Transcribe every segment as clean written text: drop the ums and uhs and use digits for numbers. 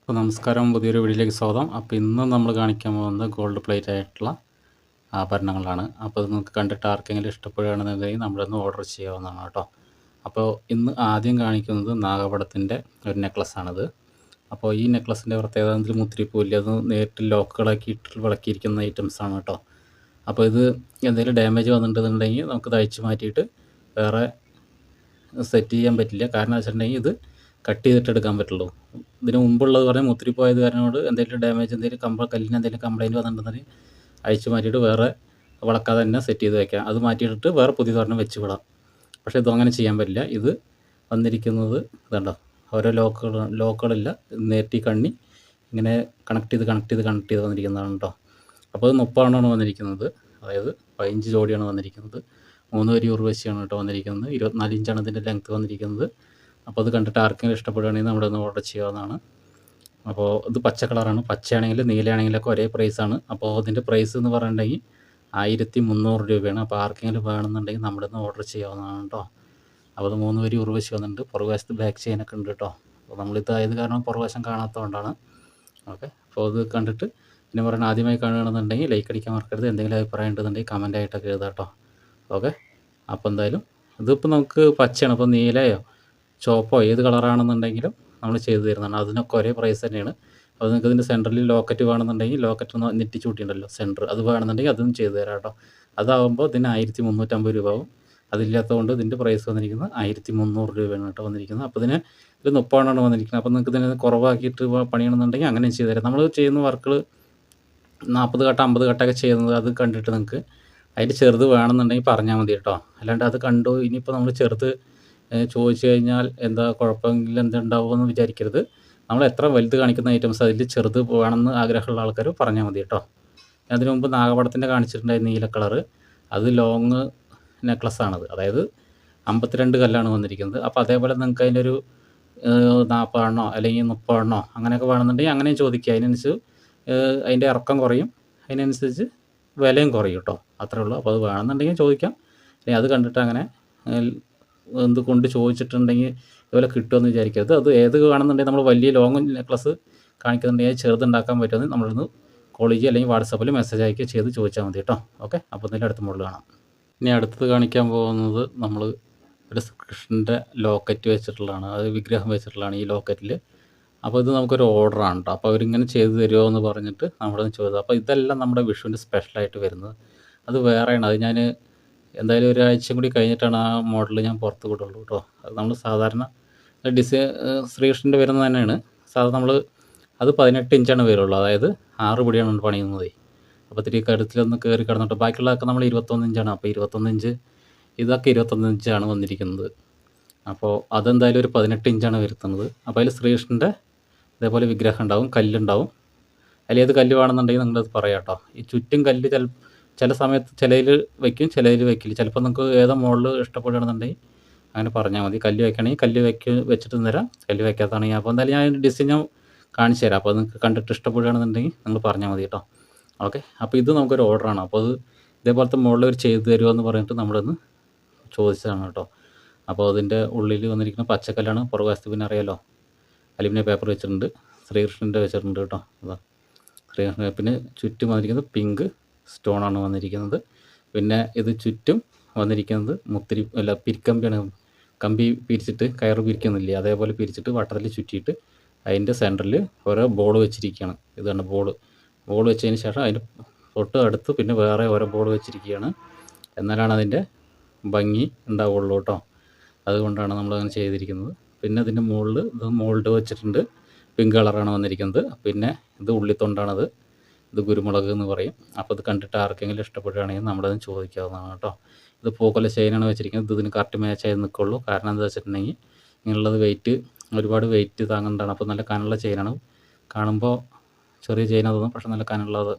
അപ്പോൾ നമസ്കാരം, പുതിയൊരു വീഡിയോയിലേക്ക് സ്വാഗതം. അപ്പോൾ ഇന്ന് നമ്മൾ കാണിക്കാൻ പോകുന്നത് ഗോൾഡ് പ്ലേറ്റ് ആയിട്ടുള്ള ആഭരണങ്ങളാണ്. അപ്പോൾ ഇത് നിങ്ങൾക്ക് കണ്ടിട്ട് ആർക്കെങ്കിലും ഇഷ്ടപ്പെടുകയാണെന്നുണ്ടെങ്കിൽ നമ്മളൊന്ന് ഓർഡർ ചെയ്യാവുന്നതാണ് കേട്ടോ. അപ്പോൾ ഇന്ന് ആദ്യം കാണിക്കുന്നത് നാഗപടത്തിൻ്റെ ഒരു നെക്ലസ്സാണിത്. അപ്പോൾ ഈ നെക്ലസിൻ്റെ പ്രത്യേകത ഇതിൽ മുത്തിരിപ്പൂല്ല, അത് നേരിട്ട് ലോക്കുകളാക്കി ഇട്ട് വിളക്കിയിരിക്കുന്ന ഐറ്റംസാണ് കേട്ടോ. അപ്പോൾ ഇത് എന്തെങ്കിലും ഡാമേജ് വന്നിട്ടുണ്ടെന്നുണ്ടെങ്കിൽ നമുക്ക് തയ്ച്ച് മാറ്റിയിട്ട് വേറെ സെറ്റ് ചെയ്യാൻ പറ്റില്ല. കാരണം വെച്ചിട്ടുണ്ടെങ്കിൽ ഇത് കട്ട് ചെയ്തിട്ട് എടുക്കാൻ പറ്റുള്ളൂ. ഇതിന് മുമ്പുള്ളത് പറഞ്ഞാൽ മുത്തിരി പോയത് കാരണോട് എന്തെങ്കിലും ഡാമേജ്, എന്തെങ്കിലും കല്ലിന് എന്തെങ്കിലും കംപ്ലയിൻറ്റ് വന്നിട്ടുണ്ടെങ്കിൽ അഴിച്ച് മാറ്റിയിട്ട് വേറെ വളക്കാതെ തന്നെ സെറ്റ് ചെയ്ത് വയ്ക്കാം. അത് മാറ്റിയിട്ട് വേറെ പുതിയതൊരെണ്ണം വെച്ച് വിടാം. പക്ഷേ ഇതങ്ങനെ ചെയ്യാൻ പറ്റില്ല. ഇത് വന്നിരിക്കുന്നത് ഇതുണ്ടോ, ഓരോ ലോക്കുകളില്ല, നേരിട്ട് കണ്ണി ഇങ്ങനെ കണക്ട് ചെയ്ത് വന്നിരിക്കുന്നതാണ് കേട്ടോ. അപ്പോൾ അത് 30 വന്നിരിക്കുന്നത്. അതായത് 15 ജോഡിയാണ് വന്നിരിക്കുന്നത്. 3 വരി ഉർവശിയാണ് കേട്ടോ വന്നിരിക്കുന്നത്. 24 ഇഞ്ചാണ് ഇതിൻ്റെ ലെങ്ത്ത് വന്നിരിക്കുന്നത്. അപ്പോൾ അത് കണ്ടിട്ട് ആർക്കെങ്കിലും ഇഷ്ടപ്പെടുകയാണെങ്കിൽ നമ്മുടെ ഒന്ന് ഓർഡർ ചെയ്യാവുന്നതാണ്. അപ്പോൾ ഇത് പച്ച കളറാണ്. പച്ചയാണെങ്കിലും നീലയാണെങ്കിലൊക്കെ ഒരേ പ്രൈസാണ്. അപ്പോൾ ഇതിൻ്റെ പ്രൈസ് എന്ന് പറഞ്ഞിട്ടുണ്ടെങ്കിൽ 1300 രൂപയാണ്. അപ്പോൾ ആർക്കെങ്കിലും വേണമെന്നുണ്ടെങ്കിൽ നമ്മുടെ ഒന്ന് ഓർഡർ ചെയ്യാവുന്നതാണ് കേട്ടോ. അപ്പോൾ അത് 3 വരി ഉർവശി വന്നിട്ടുണ്ട്. പുറകുവശത്ത് ബാക്ക് ചെയിനൊക്കെ ഉണ്ട് കേട്ടോ. അപ്പോൾ നമ്മളിത് ആയത് കാരണം പുറകുവശം കാണാത്തതുകൊണ്ടാണ്. ഓക്കെ, അപ്പോൾ അത് കണ്ടിട്ട് പിന്നെ പറഞ്ഞാൽ ആദ്യമായി കാണുകയാണെന്നുണ്ടെങ്കിൽ ലൈക്ക് അടിക്കാൻ മറക്കരുത്. എന്തെങ്കിലും അഭിപ്രായം ഉണ്ടെന്നുണ്ടെങ്കിൽ കമൻ്റ് ആയിട്ടൊക്കെ എഴുതാം കേട്ടോ. ഓക്കെ, അപ്പോൾ എന്തായാലും ഇതിപ്പോൾ നമുക്ക് പച്ചയാണ്. അപ്പോൾ നീലയോ ചുവപ്പോ ഏത് കളറാണെന്നുണ്ടെങ്കിലും നമ്മൾ ചെയ്തു തരുന്നതാണ്. അതിനൊക്കെ ഒരേ പ്രൈസ് തന്നെയാണ്. അപ്പോൾ നിങ്ങൾക്ക് ഇതിൻ്റെ സെൻറ്ററിൽ ലോക്കറ്റ് വേണമെന്നുണ്ടെങ്കിൽ ലോക്കറ്റ് നെറ്റിച്ചൂട്ടിയുണ്ടല്ലോ സെൻറ്റർ, അത് വേണമെന്നുണ്ടെങ്കിൽ അതും ചെയ്തു തരാം കേട്ടോ. അതാകുമ്പോൾ ഇതിന് 1350 രൂപ ആവും. അതില്ലാത്തതുകൊണ്ട് ഇതിൻ്റെ പ്രൈസ് വന്നിരിക്കുന്നത് 1300 രൂപയാണ് കേട്ടോ വന്നിരിക്കുന്നത്. അപ്പോൾ ഇതിന് ഒരു 30 വന്നിരിക്കുന്നത്. അപ്പോൾ നിങ്ങൾക്ക് ഇതിനെ കുറവാക്കിയിട്ട് പണിയണമെന്നുണ്ടെങ്കിൽ അങ്ങനെ ചെയ്തു തരാം. നമ്മൾ ചെയ്യുന്ന വർക്കുകൾ 40 കട്ട 50 കട്ടൊക്കെ ചെയ്യുന്നത് അത് കണ്ടിട്ട് നിങ്ങൾക്ക് അതിൻ്റെ ചെറുത് വേണമെന്നുണ്ടെങ്കിൽ പറഞ്ഞാൽ മതി കേട്ടോ. അല്ലാണ്ട് അത് കണ്ടു ഇനിയിപ്പോൾ നമ്മൾ ചെറുത് ചോദിച്ചു കഴിഞ്ഞാൽ എന്താ കുഴപ്പമെങ്കിലും എന്തുണ്ടാവുമെന്ന് വിചാരിക്കരുത്. നമ്മൾ എത്ര വലുത് കാണിക്കുന്ന ഐറ്റംസ് അതിൽ ചെറുത് വേണമെന്ന് ആഗ്രഹമുള്ള ആൾക്കാർ പറഞ്ഞാൽ മതി കേട്ടോ. അതിന് മുമ്പ് നാഗപടത്തിൻ്റെ കാണിച്ചിട്ടുണ്ടായിരുന്നു നീല കളറ്. അത് ലോങ് നെക്ലസ്സാണത്. അതായത് 52 കല്ലാണ് വന്നിരിക്കുന്നത്. അപ്പോൾ അതേപോലെ നിങ്ങൾക്ക് അതിൻ്റെ ഒരു 40 അല്ലെങ്കിൽ 30 അങ്ങനെയൊക്കെ വേണമെന്നുണ്ടെങ്കിൽ അങ്ങനെയും ചോദിക്കുക. അതിനനുസരിച്ച് അതിൻ്റെ ഇറക്കം കുറയും, അതിനനുസരിച്ച് വിലയും കുറയും കേട്ടോ. അത്രേ ഉള്ളൂ. അപ്പോൾ അത് വേണമെന്നുണ്ടെങ്കിൽ ചോദിക്കാം. അല്ലെങ്കിൽ അത് കണ്ടിട്ട് അങ്ങനെ എന്തുകൊണ്ട് ചോദിച്ചിട്ടുണ്ടെങ്കിൽ ഇതുപോലെ കിട്ടുമെന്ന് വിചാരിക്കരുത്. അത് ഏത് വേണമെന്നുണ്ടെങ്കിൽ നമ്മൾ വലിയ ലോങ് നെക്ലസ് കാണിക്കുന്നുണ്ടെങ്കിൽ ചെറുതുണ്ടാക്കാൻ പറ്റുമെന്ന് നമ്മളൊന്ന് കോൾ ചെയ്യുക, അല്ലെങ്കിൽ വാട്സാപ്പിൽ മെസ്സേജ് അയക്കുക ചെയ്ത് ചോദിച്ചാൽ മതി കേട്ടോ. ഓക്കെ, അപ്പോൾ ഇതിൻ്റെ അടുത്ത മോഡൽ കാണാം. ഇനി അടുത്തത് കാണിക്കാൻ പോകുന്നത് നമ്മൾ ഒരു കൃഷ്ണൻ്റെ ലോക്കറ്റ് വെച്ചിട്ടുള്ളതാണ്. അത് വിഗ്രഹം വെച്ചിട്ടുള്ളതാണ് ഈ ലോക്കറ്റിൽ. അപ്പോൾ ഇത് നമുക്കൊരു ഓർഡറാണ് കേട്ടോ. അപ്പോൾ അവരിങ്ങനെ ചെയ്ത് തരുമോ എന്ന് പറഞ്ഞിട്ട് നമ്മളൊന്ന് ചോദിച്ചത്. അപ്പോൾ ഇതെല്ലാം നമ്മുടെ വിഷുവിൻ്റെ സ്പെഷ്യലായിട്ട് വരുന്നത്. അത് വേറെയാണ്. അത് ഞാൻ എന്തായാലും ഒരാഴ്ചയും കൂടി കഴിഞ്ഞിട്ടാണ് ആ മോഡൽ ഞാൻ പുറത്ത് വിടുള്ളൂ കേട്ടോ. അത് നമ്മൾ സാധാരണ ശ്രീകൃഷ്ണൻ്റെ വരുന്നത് തന്നെയാണ്. സാധാരണ നമ്മൾ അത് 18 ഇഞ്ചാണ് വരുള്ളൂ. അതായത് 6 പിടിയാണ് പണിയുന്നത്. അപ്പോൾ ഇത്തിരി കരുത്തിലൊന്ന് കയറി കിടന്നിട്ട് ബാക്കിയുള്ളതൊക്കെ നമ്മൾ 21 ഇഞ്ചാണ്. അപ്പോൾ 21 ഇഞ്ച് ഇതൊക്കെ 21 ഇഞ്ചാണ് വന്നിരിക്കുന്നത്. അപ്പോൾ അതെന്തായാലും ഒരു 18 ഇഞ്ചാണ് വരുത്തുന്നത്. അപ്പോൾ അതിൽ ശ്രീകൃഷ്ണൻ്റെ ഇതേപോലെ വിഗ്രഹം ഉണ്ടാവും, കല്ലുണ്ടാവും. അതിൽ ഏത് കല്ല് വേണമെന്നുണ്ടെങ്കിൽ നിങ്ങളത് പറയാം കേട്ടോ. ഈ ചുറ്റും കല്ല് ചില സമയത്ത് ചിലതിൽ വയ്ക്കും, ചിലതിൽ വയ്ക്കില്ല. ചിലപ്പോൾ നിങ്ങൾക്ക് ഏതാ മോഡൽ ഇഷ്ടപ്പെടുകയാണെന്നുണ്ടെങ്കിൽ അങ്ങനെ പറഞ്ഞാൽ മതി. കല്ല് വയ്ക്കണമെങ്കിൽ കല്ല് വെച്ചിട്ട് തരാം, കല്ല് വയ്ക്കാത്തതാണെങ്കിൽ. അപ്പോൾ എന്തായാലും ഞാൻ ഡിസൈൻ ഞാൻ കാണിച്ചു തരാം. അപ്പോൾ നിങ്ങൾക്ക് കണ്ടിട്ട് ഇഷ്ടപ്പെടുകയാണെന്നുണ്ടെങ്കിൽ നിങ്ങൾ പറഞ്ഞാൽ മതി കേട്ടോ. ഓക്കെ, അപ്പോൾ ഇത് നമുക്കൊരു ഓർഡറാണ്. അപ്പോൾ അത് ഇതേപോലത്തെ മോഡൽ ഒരു ചെയ്ത് തരുമോ എന്ന് പറഞ്ഞിട്ട് നമ്മളൊന്ന് ചോദിച്ചതാണ് കേട്ടോ. അപ്പോൾ അതിൻ്റെ ഉള്ളിൽ വന്നിരിക്കുന്ന പച്ചക്കല്ലാണ്. പുറകുവശത്ത് പിന്നെ അറിയാലോ അലുമിനിയം പേപ്പർ വെച്ചിട്ടുണ്ട്, ശ്രീകൃഷ്ണൻ്റെ വെച്ചിട്ടുണ്ട് കേട്ടോ. അതാ ശ്രീകൃഷ്ണൻ. പിന്നെ ചുറ്റും വന്നിരിക്കുന്നത് പിങ്ക് സ്റ്റോണാണ് വന്നിരിക്കുന്നത്. പിന്നെ ഇത് ചുറ്റും വന്നിരിക്കുന്നത് പിരിക്കമ്പിയാണ്. കമ്പി പിരിച്ചിട്ട് കയറ് പിരിക്കുന്നില്ലേ, അതേപോലെ പിരിച്ചിട്ട് വട്ടത്തിൽ ചുറ്റിയിട്ട് അതിൻ്റെ സെൻറ്ററിൽ ഓരോ ബോൾ വെച്ചിരിക്കുകയാണ്. ഇതാണ് ബോൾ വെച്ചതിന് ശേഷം അതിൻ്റെ തൊട്ട് അടുത്ത് പിന്നെ വേറെ ഓരോ ബോൾ വെച്ചിരിക്കുകയാണ്. എന്നാലാണ് അതിൻ്റെ ഭംഗി ഉണ്ടാവുള്ളൂ കേട്ടോ. അതുകൊണ്ടാണ് നമ്മളങ്ങനെ ചെയ്തിരിക്കുന്നത്. പിന്നെ അതിൻ്റെ മുകളിൽ ഇത് മോൾഡ് വെച്ചിട്ടുണ്ട്. പിങ്ക് കളറാണ് വന്നിരിക്കുന്നത്. പിന്നെ ഇത് ഉള്ളിത്തൊണ്ടാണത്. ഇത് കുരുമുളക് എന്ന് പറയും. അപ്പോൾ ഇത് കണ്ടിട്ട് ആർക്കെങ്കിലും ഇഷ്ടപ്പെടുകയാണെങ്കിൽ നമ്മളത് ചോദിക്കാവുന്നതാണ് കേട്ടോ. ഇത് പൂക്കൊല ചെയിനാണ് വെച്ചിരിക്കുന്നത്. ഇതിന് കറക്റ്റ് മാച്ചായി നിൽക്കുള്ളൂ. കാരണം എന്താ വെച്ചിട്ടുണ്ടെങ്കിൽ ഇങ്ങനെയുള്ളത് ഒരുപാട് വെയിറ്റ് താങ്ങുന്നതാണ്. അപ്പോൾ നല്ല കനമുള്ള ചെയിനാണ്. കാണുമ്പോൾ ചെറിയ ചെയിനാണ് തോന്നും, പക്ഷേ നല്ല കനമുള്ളത്,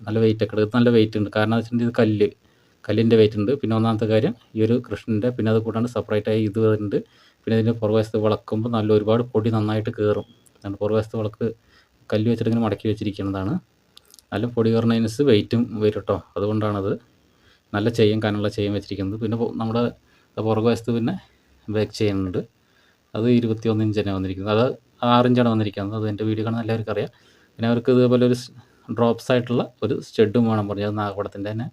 നല്ല വെയിറ്റൊക്കെ എടുത്ത് നല്ല വെയിറ്റ് ഉണ്ട്. കാരണം എന്താ വെച്ചിട്ടുണ്ടെങ്കിൽ ഇത് കല്ലിൻ്റെ വെയിറ്റ് ഉണ്ട്. പിന്നെ ഒന്നാമത്തെ കാര്യം ഈ ഒരു കൃഷ്ണൻ്റെ, പിന്നെ അത് കൂടാണ്ട് സെപ്പറേറ്റായി ഇത് ഉണ്ട്. പിന്നെ ഇതിൻ്റെ പുറകുവശത്ത് വിളക്കുമ്പോൾ ഒരുപാട് പൊടി നന്നായിട്ട് കയറും. പുറകുവശത്ത് വിളക്ക് കല്ല് വെച്ചിട്ട് ഇങ്ങനെ മടക്കി വെച്ചിരിക്കുന്നതാണ്. നല്ല പൊടി കയറുന്നതിനനുസരിച്ച് വെയിറ്റും വരും കേട്ടോ. അതുകൊണ്ടാണത് നല്ല കനമുള്ള ചെയിൻ വെച്ചിരിക്കുന്നത്. പിന്നെ നമ്മുടെ പുറകുവശത്ത് പിന്നെ ബാക്ക് ചെയിൻ ഉണ്ട്. അത് 21 ഇഞ്ച് തന്നെ വന്നിരിക്കുന്നത്. അത് 6 ഇഞ്ചാണ് വന്നിരിക്കുന്നത്. അത് എൻ്റെ വീഡിയോ കാണുന്ന എല്ലാവർക്കും അറിയാം. പിന്നെ അവർക്ക് ഇതേപോലെ ഒരു ഡ്രോപ്സ് ആയിട്ടുള്ള ഒരു സ്റ്റഡും വേണം പറഞ്ഞു. അത് നാഗപടത്തിൻ്റെ തന്നെ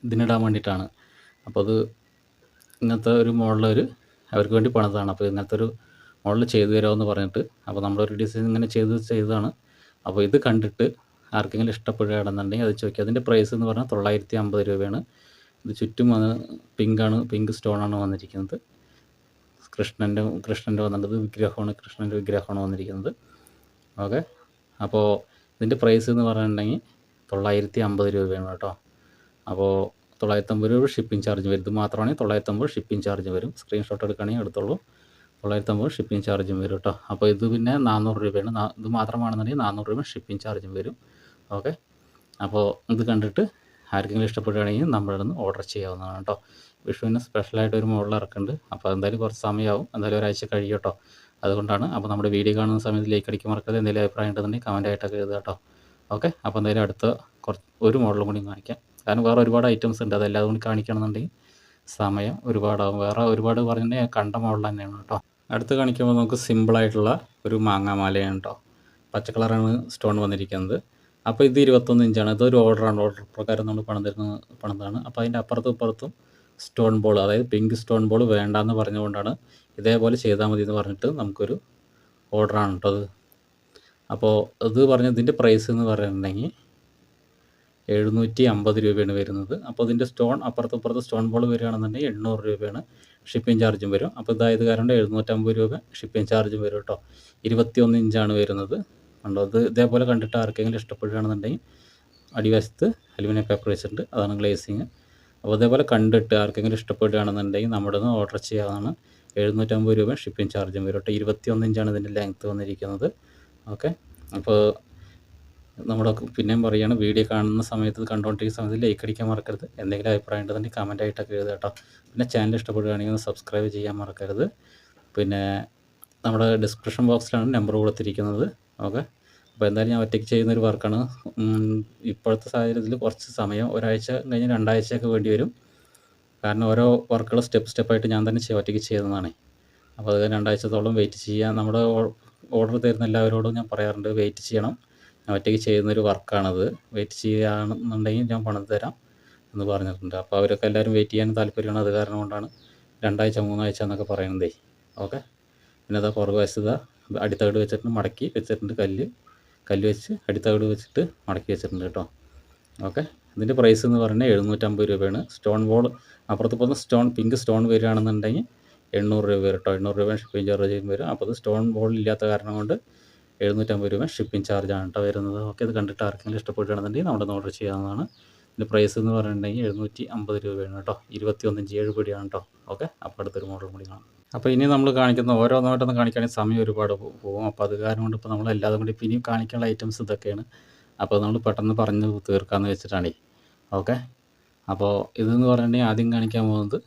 ഇതിനിടാൻ വേണ്ടിയിട്ടാണ്. അപ്പോൾ അത് ഇങ്ങനത്തെ ഒരു മോഡലൊരു അവർക്ക് വേണ്ടി പണിതാണ്. അപ്പോൾ ഇങ്ങനത്തെ ഒരു മോഡൽ ചെയ്തു തരാമെന്ന് പറഞ്ഞിട്ട്, അപ്പോൾ നമ്മളൊരു ഡിസൈൻ ഇങ്ങനെ ചെയ്തതാണ്. അപ്പോൾ ഇത് കണ്ടിട്ട് ആർക്കെങ്കിലും ഇഷ്ടപ്പെടുകയാണെന്നുണ്ടെങ്കിൽ അത് ചോദിക്കുക. അതിൻ്റെ പ്രൈസ് എന്ന് പറഞ്ഞാൽ 950 രൂപയാണ്. ഇത് ചുറ്റും പിങ്കാണ്, പിങ്ക് സ്റ്റോണാണ് വന്നിരിക്കുന്നത്. കൃഷ്ണൻ്റെ വന്നിട്ട് വിഗ്രഹമാണ്, കൃഷ്ണൻ്റെ വിഗ്രഹമാണ് വന്നിരിക്കുന്നത്. ഓക്കെ, അപ്പോൾ ഇതിൻ്റെ പ്രൈസ് എന്ന് പറഞ്ഞിട്ടുണ്ടെങ്കിൽ 950 രൂപയാണ് കേട്ടോ. അപ്പോൾ 950 രൂപ ഷിപ്പിംഗ് ചാർജ് വരും. ഇത് മാത്രമാണെങ്കിൽ 950 ഷിപ്പിംഗ് ചാർജ് വരും. സ്ക്രീൻഷോട്ട് എടുക്കുകയാണെങ്കിൽ എടുത്തോളൂ. 950 ഷിപ്പിംഗ് ചാർജും വരും കേട്ടോ. അപ്പോൾ ഇത് പിന്നെ 400 രൂപയാണ്. ഇത് മാത്രമാണെന്നുണ്ടെങ്കിൽ 400 രൂപ ഷിപ്പിംഗ് ചാർജും വരും. ഓക്കെ, അപ്പോൾ ഇത് കണ്ടിട്ട് ആർക്കെങ്കിലും ഇഷ്ടപ്പെടുകയാണെങ്കിൽ നമ്മുടെ നിന്ന് ഓർഡർ ചെയ്യാവുന്നതാണ് കേട്ടോ. വിഷുവിന് സ്പെഷ്യലായിട്ട് ഒരു മോഡൽ ഇറക്കുന്നുണ്ട്. അപ്പോൾ എന്തായാലും കുറച്ച് സമയമാവും, എന്തായാലും ഒരാഴ്ച കഴിയും കേട്ടോ. അതുകൊണ്ടാണ്. അപ്പോൾ നമ്മുടെ വീഡിയോ കാണുന്ന സമയത്ത് ലൈക്ക് അടിക്കാൻ മറക്കാതെ. എന്തെങ്കിലും അഭിപ്രായം ഉണ്ടെന്നുണ്ടെങ്കിൽ കമൻ്റ് ആയിട്ടൊക്കെ എഴുതുക കേട്ടോ. ഓക്കെ, അപ്പോൾ എന്തായാലും അടുത്ത ഒരു മോഡലും കൂടി കാണിക്കാം. കാരണം വേറെ ഒരുപാട് ഐറ്റംസ് ഉണ്ട്. അതെല്ലാം കൂടി കാണിക്കണമെന്നുണ്ടെങ്കിൽ സമയം ഒരുപാടാവും. വേറെ ഒരുപാട് പറഞ്ഞിട്ടുണ്ടെങ്കിൽ കണ്ട മോഡൽ തന്നെയാണ് കേട്ടോ. അടുത്ത് കാണിക്കുമ്പോൾ നമുക്ക് സിമ്പിളായിട്ടുള്ള ഒരു മാങ്ങാമാലയാണ് കേട്ടോ. പച്ച കളറാണ് സ്റ്റോൺ വന്നിരിക്കുന്നത്. അപ്പോൾ ഇത് 21 ഇഞ്ചാണ്. ഇതൊരു ഓർഡറാണ്. ഓർഡർ പ്രകാരം നമ്മൾ പണിതാണ്. അപ്പോൾ അതിൻ്റെ അപ്പുറത്തും ഇപ്പുറത്തും സ്റ്റോൺ ബോൾ, അതായത് പിങ്ക് സ്റ്റോൺ ബോൾ വേണ്ടാന്ന് പറഞ്ഞുകൊണ്ടാണ് ഇതേപോലെ ചെയ്താൽ മതി എന്ന് പറഞ്ഞിട്ട് നമുക്കൊരു ഓർഡറാണ് കേട്ടോ അത്. അപ്പോൾ ഇത് ഇതിൻ്റെ പ്രൈസ് എന്ന് പറയുന്നുണ്ടെങ്കിൽ 750 രൂപയാണ് വരുന്നത്. അപ്പോൾ ഇതിൻ്റെ സ്റ്റോൺ അപ്പുറത്ത് സ്റ്റോൺ ബോൾ വരികയാണെന്നുണ്ടെങ്കിൽ 800 രൂപയാണ് ഷിപ്പിംഗ് ചാർജും വരും. അപ്പോൾ ഇതായത് കാരണം 750 രൂപ ഷിപ്പിംഗ് ചാർജും വരും കേട്ടോ. 21 ഇഞ്ചാണ് വരുന്നത്. ഉണ്ടോ, അത് ഇതേപോലെ കണ്ടിട്ട് ആർക്കെങ്കിലും ഇഷ്ടപ്പെടുകയാണെന്നുണ്ടെങ്കിൽ അടിവശത്ത് അലുമിനിയം പേപ്പർ വെച്ചിട്ടുണ്ട്, അതാണ് ഗ്ലേസിങ്. അപ്പോൾ അതേപോലെ കണ്ടിട്ട് ആർക്കെങ്കിലും ഇഷ്ടപ്പെടുകയാണെന്നുണ്ടെങ്കിൽ നമ്മുടെ നിന്ന് ഓർഡർ ചെയ്യാവുന്നതാണ്. 750 രൂപ ഷിപ്പിംഗ് ചാർജും വരും കേട്ടോ. 21 ഇഞ്ചാണ് ഇതിൻ്റെ ലെങ്ത്ത് വന്നിരിക്കുന്നത്. ഓക്കെ, അപ്പോൾ നമ്മുടെ പിന്നെയും പറയുകയാണ്, വീഡിയോ കാണുന്ന സമയത്ത് കണ്ടുകൊണ്ടിരിക്കുന്ന സമയത്ത് ലൈക്ക് അടിക്കാൻ മറക്കരുത്. എന്തെങ്കിലും അഭിപ്രായം ഉണ്ടെന്നുണ്ടെങ്കിൽ കമൻ്റ് ആയിട്ടൊക്കെ എഴുതുക കേട്ടോ. പിന്നെ ചാനൽ ഇഷ്ടപ്പെടുകയാണെങ്കിൽ ഒന്ന് സബ്സ്ക്രൈബ് ചെയ്യാൻ മറക്കരുത്. പിന്നെ നമ്മുടെ ഡിസ്ക്രിപ്ഷൻ ബോക്സിലാണ് നമ്പർ കൊടുത്തിരിക്കുന്നത്. ഓക്കെ, അപ്പോൾ എന്തായാലും ഞാൻ ഒറ്റയ്ക്ക് ചെയ്യുന്നൊരു വർക്കാണ്. ഇപ്പോഴത്തെ സാഹചര്യത്തിൽ കുറച്ച് സമയം, ഒരാഴ്ച കഴിഞ്ഞ് 2 ആഴ്ചയൊക്കെ വേണ്ടി വരും. കാരണം ഓരോ വർക്കുകൾ സ്റ്റെപ്പായിട്ട് ഞാൻ തന്നെ ഒറ്റയ്ക്ക് ചെയ്യുന്നതാണ്. അപ്പോൾ അത് 2 ആഴ്ചത്തോളം വെയിറ്റ് ചെയ്യാൻ നമ്മുടെ ഓർഡർ തരുന്ന എല്ലാവരോടും ഞാൻ പറയാറുണ്ട്, വെയിറ്റ് ചെയ്യണം. ഞാൻ ഒറ്റയ്ക്ക് ചെയ്യുന്നൊരു വർക്കാണത്. വെയിറ്റ് ചെയ്യുകയാണെന്നുണ്ടെങ്കിൽ ഞാൻ പണം തരാം എന്ന് പറഞ്ഞിട്ടുണ്ട്. അപ്പോൾ അവരൊക്കെ എല്ലാവരും വെയിറ്റ് ചെയ്യാൻ താല്പര്യമാണ്. അത് കാരണം കൊണ്ടാണ് 2 ആഴ്ച 3 ആഴ്ച എന്നൊക്കെ പറയുന്നതേ. ഓക്കെ, പിന്നെ അതാ പുറകുവശത്ത് അടിത്തകട് വെച്ചിട്ട് മടക്കി വെച്ചിട്ടുണ്ട്. കല്ല് വെച്ച് അടിത്തകട് വെച്ചിട്ട് മടക്കി വെച്ചിട്ടുണ്ട് കേട്ടോ. ഓക്കെ, ഇതിൻ്റെ പ്രൈസ് എന്ന് പറഞ്ഞാൽ 750 രൂപയാണ്. സ്റ്റോൺ ബോൾ അപ്പുറത്ത് പോകുന്ന പിങ്ക് സ്റ്റോൺ വരികയാണെന്നുണ്ടെങ്കിൽ 800 രൂപ വരും കേട്ടോ. 800 രൂപ ഷിപ്പിംഗ് ചാർജ് വരും. അപ്പോൾ അത് സ്റ്റോൺ ബോൾ ഇല്ലാത്ത കാരണം കൊണ്ട് 750 രൂപ ഷിപ്പിംഗ് ചാർജാണ് കേട്ടോ വരുന്നത്. ഓക്കെ, ഇത് കണ്ടിട്ട് ആർക്കെങ്കിലും ഇഷ്ടപ്പെടുകയാണെന്നുണ്ടെങ്കിൽ നമ്മുടെ ഒന്ന് ഓർഡർ ചെയ്യാവുന്നതാണ്. ഇതിൻ്റെ പ്രൈസ് എന്ന് പറഞ്ഞിട്ടുണ്ടെങ്കിൽ 750 രൂപയാണ് കേട്ടോ. 21 ഇഞ്ച് 7 പിടിയാണ് കേട്ടോ. ഓക്കെ, അപ്പോൾ അടുത്തൊരു മോഡൽ കൂടി കാണാം. അപ്പോൾ ഇനി നമ്മൾ കാണിക്കുന്ന ഓരോന്നായിട്ടൊന്ന് കാണിക്കുകയാണെങ്കിൽ സമയം ഒരുപാട് പോകും. അപ്പോൾ അത് കാരണം കൊണ്ട് ഇപ്പോൾ നമ്മൾ എല്ലാതും കൂടി ഇപ്പോൾ ഇനിയും കാണിക്കാനുള്ള ഐറ്റംസ് ഇതൊക്കെയാണ്. അപ്പോൾ നമ്മൾ പെട്ടെന്ന് പറഞ്ഞ് തീർക്കാമെന്ന് വെച്ചിട്ടാണ്. ഓക്കെ, അപ്പോൾ ഇതെന്ന് പറഞ്ഞിട്ടുണ്ടെങ്കിൽ ആദ്യം കാണിക്കാൻ പോകുന്നത്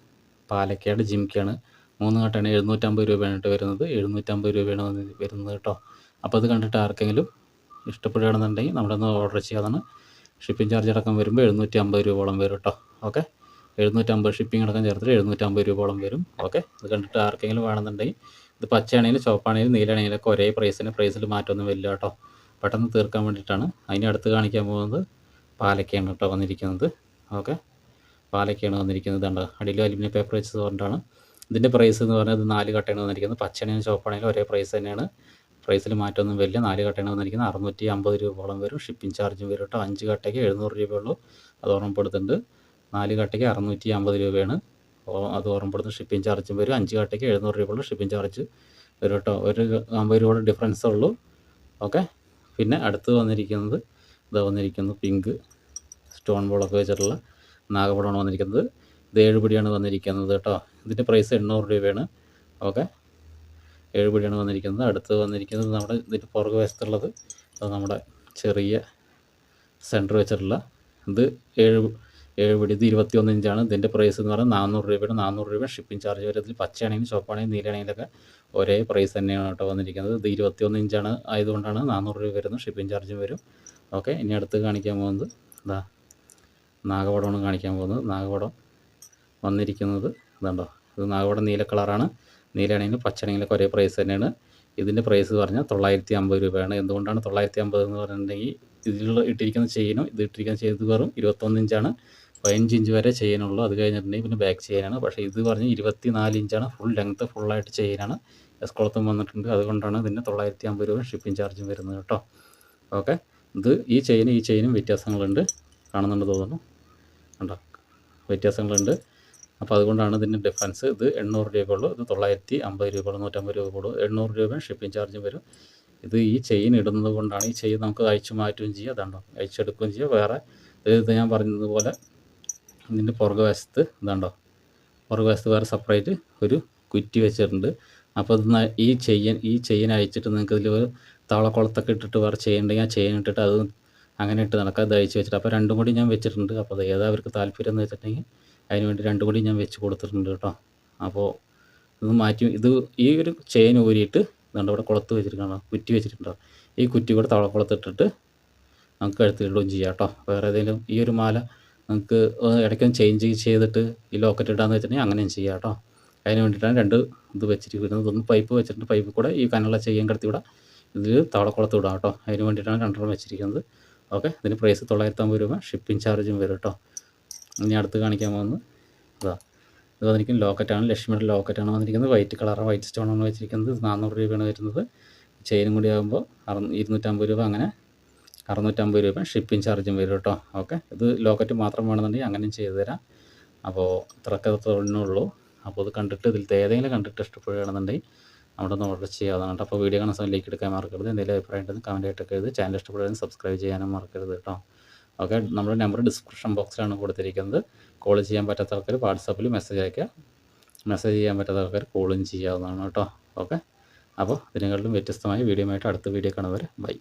പാലക്കാട് ജിംക്കയാണ്. 3 കെട്ടാണ്. 750 രൂപയാണ് കേട്ടോ വരുന്നത്. 750 രൂപയാണ് വരുന്നത് കേട്ടോ. അപ്പോൾ അത് കണ്ടിട്ട് ആർക്കെങ്കിലും ഇഷ്ടപ്പെടുകയാണെന്നുണ്ടെങ്കിൽ നമ്മുടെ ഒന്ന് ഓർഡർ ചെയ്യാവുന്നതാണ്. ഷിപ്പിംഗ് ചാർജ് അടക്കം വരുമ്പോൾ 750 രൂപയോളം വരും കേട്ടോ. ഓക്കെ, 750 ഷിപ്പിംഗ് അടക്കം ചേർത്തിട്ട് 750 രൂപയോളം വരും. ഓക്കെ, ഇത് കണ്ടിട്ട് ആർക്കെങ്കിലും വേണമെന്നുണ്ടെങ്കിൽ, ഇത് പച്ചയാണെങ്കിലും ചുവപ്പാണെങ്കിലും നീലയാണെങ്കിലൊക്കെ ഒരേ പ്രൈസിൽ മാറ്റമൊന്നും വരില്ല കേട്ടോ. പെട്ടെന്ന് തീർക്കാൻ വേണ്ടിയിട്ടാണ്. അതിന് അടുത്ത് കാണിക്കാൻ പോകുന്നത് പാലക്കയാണ് കേട്ടോ വന്നിരിക്കുന്നത്. ഓക്കെ, പാലക്കയാണ് വന്നിരിക്കുന്നത്. കണ്ടോ, അടിയിൽ അലുമിനിയം പേപ്പർ വെച്ചത് കൊണ്ടാണ്. ഇതിൻ്റെ പ്രൈസ് എന്ന് പറഞ്ഞാൽ ഇത് 4 കട്ടയാണ് വന്നിരിക്കുന്നത്. പച്ചയാണെങ്കിലും ചുവപ്പാണെങ്കിലും ഒരേ പ്രൈസ് തന്നെയാണ്. പ്രൈസിൽ മാറ്റമൊന്നും വരില്ല. 4 കട്ടയാണ് വന്നിരിക്കുന്നത്. 650 രൂപയോളം വരും. ഷിപ്പിംഗ് ചാർജും വരും കേട്ടോ. 5 കട്ടയ്ക്ക് 700 രൂപയുള്ളൂ. അത് ഓർമ്മപ്പെടുത്തുന്നുണ്ട്. 4 കട്ടയ്ക്ക് 650 രൂപയാണ്. അത് ഓർമ്മപ്പെടുത്തുന്നു. ഷിപ്പിംഗ് ചാർജും വരും. 5 കട്ടയ്ക്ക് 700 രൂപയുള്ളൂ. ഷിപ്പിംഗ് ചാർജ് വരും കേട്ടോ. ഒരു 50 രൂപയുടെ ഡിഫറൻസേ ഉള്ളൂ. ഓക്കെ, പിന്നെ അടുത്ത് വന്നിരിക്കുന്നത് വന്നിരിക്കുന്നു പിങ്ക് സ്റ്റോൺ ബോളൊക്കെ വെച്ചിട്ടുള്ള നാഗപടമാണ് വന്നിരിക്കുന്നത്. ഇത് 7 പിടിയാണ് വന്നിരിക്കുന്നത് കേട്ടോ. ഇതിൻ്റെ പ്രൈസ് 800 രൂപയാണ്. ഓക്കെ, 7 പിടിയാണ് വന്നിരിക്കുന്നത്. അടുത്ത് വന്നിരിക്കുന്നത് നമ്മുടെ ഇതിൻ്റെ പുറകു വശത്തുള്ളത് നമ്മുടെ ചെറിയ സെൻറ്റർ വെച്ചിട്ടുള്ള ഇത് 7 പിടി. ഇത് 21 ഇഞ്ചാണ്. ഇതിൻ്റെ പ്രൈസ് എന്ന് പറഞ്ഞാൽ 400 രൂപയാണ്. 400 രൂപ ഷിപ്പിംഗ് ചാർജ് വരും. ഇതിൽ പച്ചയാണെങ്കിലും ചുവപ്പാണെങ്കിലും നീലയാണെങ്കിലൊക്കെ ഒരേ പ്രൈസ് തന്നെയാണ് കേട്ടോ വന്നിരിക്കുന്നത്. ഇത് 21 ഇഞ്ചാണ് ആയതുകൊണ്ടാണ് 400 രൂപ വരുന്നത്. ഷിപ്പിംഗ് ചാർജും വരും. ഓക്കെ, ഇനി അടുത്ത് കാണിക്കാൻ പോകുന്നത് നാഗപടമാണ് കാണിക്കാൻ പോകുന്നത്. നാഗപടം വന്നിരിക്കുന്നത് ഇതുണ്ടോ. ഇത് നാഗപടം നീല കളറാണ്. നീലയാണെങ്കിലും പച്ചയാണെങ്കിലൊക്കെ ഒരേ പ്രൈസ് തന്നെയാണ്. ഇതിൻ്റെ പ്രൈസ് പറഞ്ഞാൽ 950 രൂപയാണ്. എന്തുകൊണ്ടാണ് 950 എന്ന് പറഞ്ഞിട്ടുണ്ടെങ്കിൽ ഇതിൽ ഇട്ടിരിക്കുന്ന ചെയിനും ഇത് ഇട്ടിരിക്കുന്ന ചെയിൻ ഇത് വെറും 21 ഇഞ്ചാണ്. 15 ഇഞ്ച് വരെ ചെയിനുള്ളൂ. അത് കഴിഞ്ഞിട്ടുണ്ടെങ്കിൽ പിന്നെ ബാക്ക് ചെയിനാണ്. പക്ഷേ ഇത് പറഞ്ഞ് 24 ഇഞ്ചാണ്. ഫുൾ ലെങ്ത്ത് ഫുള്ളായിട്ട് ചെയിനാണ്. എസ്കുളത്തും വന്നിട്ടുണ്ട്. അതുകൊണ്ടാണ് ഇതിന് 950 രൂപ ഷിപ്പിംഗ് ചാർജും വരുന്നത് കേട്ടോ. ഓക്കെ, ഇത് ഈ ചെയിനും വ്യത്യാസങ്ങളുണ്ട്. കാണുന്നുണ്ട് തോന്നുന്നു, കണ്ടോ, വ്യത്യാസങ്ങളുണ്ട്. അപ്പോൾ അതുകൊണ്ടാണ് ഇതിൻ്റെ ഡിഫറൻസ്. ഇത് 800 രൂപയുള്ളൂ, ഇത് 950 രൂപയുള്ളൂ. 150 രൂപ കൂടും. 800 രൂപ ഷിപ്പിംഗ് ചാർജും വരും. ഇത് ഈ ചെയിൻ ഇടുന്നത് കൊണ്ടാണ്. ഈ ചെയിൻ നമുക്ക് അഴിച്ചു മാറ്റുകയും ചെയ്യുക. അതുണ്ടോ, അഴിച്ചെടുക്കുകയും ചെയ്യുക. വേറെ ഇത് ഞാൻ പറഞ്ഞതുപോലെ ഇതിൻ്റെ പുറകുവശത്ത് ഇതുണ്ടോ, പുറകുവശത്ത് വേറെ സെപ്പറേറ്റ് ഒരു കുറ്റി വെച്ചിട്ടുണ്ട്. അപ്പോൾ ഇത് ഈ ചെയിൻ അഴിച്ചിട്ട് നിങ്ങൾക്ക് ഇതിൽ ഒരു താളക്കുളത്തൊക്കെ ഇട്ടിട്ട് വേറെ ചെയ്യണ്ടെങ്കിൽ ആ ചെയിൻ ഇട്ടിട്ട് അത് അങ്ങനെ ഇട്ട് നടക്കാം. ഇത് അഴിച്ച് വെച്ചിട്ട് അപ്പോൾ രണ്ടും കൂടി ഞാൻ വെച്ചിട്ടുണ്ട്. അപ്പോൾ അത് ഏതാ അവർക്ക് താല്പര്യം എന്ന് വെച്ചിട്ടുണ്ടെങ്കിൽ അതിന് വേണ്ടി രണ്ടും കൂടി ഞാൻ വെച്ച് കൊടുത്തിട്ടുണ്ട് കേട്ടോ. അപ്പോൾ ഇത് മാറ്റി ഈ ഒരു ചെയിൻ ഊരിയിട്ട് ഇതുകൊണ്ട് ഇവിടെ കുളത്ത് വെച്ചിരിക്കണം, കുറ്റി വെച്ചിട്ടുണ്ടോ, ഈ കുറ്റി കൂടെ തവളക്കുളത്തിട്ടിട്ട് നമുക്ക് കഴുത്തിലിടുകയും ചെയ്യാം കേട്ടോ. വേറെ ഏതെങ്കിലും ഈ ഒരു മാല നമുക്ക് ഇടയ്ക്കൊന്ന് ചേഞ്ച് ചെയ്തിട്ട് ഈ ലോക്കറ്റ് ഇടാന്ന് വെച്ചിട്ടുണ്ടെങ്കിൽ അങ്ങനെയും ചെയ്യാം കേട്ടോ. അതിന് വേണ്ടിയിട്ടാണ് രണ്ട് ഇത് വെച്ചിരിക്കുന്നത്. ഒന്ന് പൈപ്പ് വെച്ചിട്ടുണ്ട്, പൈപ്പ് കൂടെ ഈ കനുള്ള ചെയ്യാൻ കിടത്തി വിടാം, ഇതിൽ തവളക്കുളത്ത് വിടാം കേട്ടോ. അതിന് വേണ്ടിയിട്ടാണ് രണ്ടെണ്ണം വെച്ചിരിക്കുന്നത്. ഓക്കെ, ഇതിന് പ്രൈസ് 950 രൂപ ഷിപ്പിംഗ് ചാർജും വരും കേട്ടോ. ഇനി അടുത്ത് കാണിക്കാൻ പോകുന്നത് ഇത് വന്നിരിക്കുന്നത് ലോക്കറ്റാണ്. ലക്ഷ്മിയുടെ ലോക്കറ്റാണ് വന്നിരിക്കുന്നത്. വൈറ്റ് കളറാണ്, വൈറ്റ് സ്റ്റോണാണ് വെച്ചിരിക്കുന്നത്. 400 രൂപയാണ് വരുന്നത്. ചെയിനും കൂടി ആകുമ്പോൾ 250 രൂപ, അങ്ങനെ 650 രൂപ ഷിപ്പിംഗ് ചാർജും വരും കേട്ടോ. ഓക്കെ, ഇത് ലോക്കറ്റ് മാത്രം വേണമെന്നുണ്ടെങ്കിൽ അങ്ങനെയും ചെയ്തു തരാം. അപ്പോൾ ഇത്രയൊക്കെ തൊഴിലുള്ളൂ. അപ്പോൾ ഇത് കണ്ടിട്ട് ഇതിലത്തെ ഏതെങ്കിലും കണ്ടിട്ട് ഇഷ്ടപ്പെടുകയാണെന്നുണ്ടെങ്കിൽ അവിടെ ഒന്ന് ഓർഡർ ചെയ്യാവുന്നതാണ്. അപ്പോൾ വീഡിയോ കാണുന്ന സമയം ലൈക്ക് എടുക്കാൻ മറക്കരുത്. എന്തെങ്കിലും അഭിപ്രായം ഉണ്ടെങ്കിൽ കമൻറ്റ് ആയിട്ടൊക്കെ എഴുതി. ചാനൽ ഇഷ്ടപ്പെടുകയാണെങ്കിൽ സബ്സ്ക്രൈബ് ചെയ്യാനും മറക്കരുത് കേട്ടോ. ഓക്കെ, നമ്മുടെ നമ്പർ ഡിസ്ക്രിപ്ഷൻ ബോക്സിലാണ് കൊടുത്തിരിക്കുന്നത്. കോൾ ചെയ്യാൻ പറ്റാത്ത ആൾക്കാർ വാട്സാപ്പിൽ മെസ്സേജ് അയയ്ക്കുക. മെസ്സേജ് ചെയ്യാൻ പറ്റാത്ത ആൾക്കാർ കോളും ചെയ്യാവുന്നതാണ് കേട്ടോ. ഓക്കെ, അപ്പോൾ ഇതിനെക്കാട്ടിലും വ്യത്യസ്തമായ വീഡിയോ ആയിട്ട് അടുത്ത വീഡിയോ കാണുന്നവരെ ബൈ.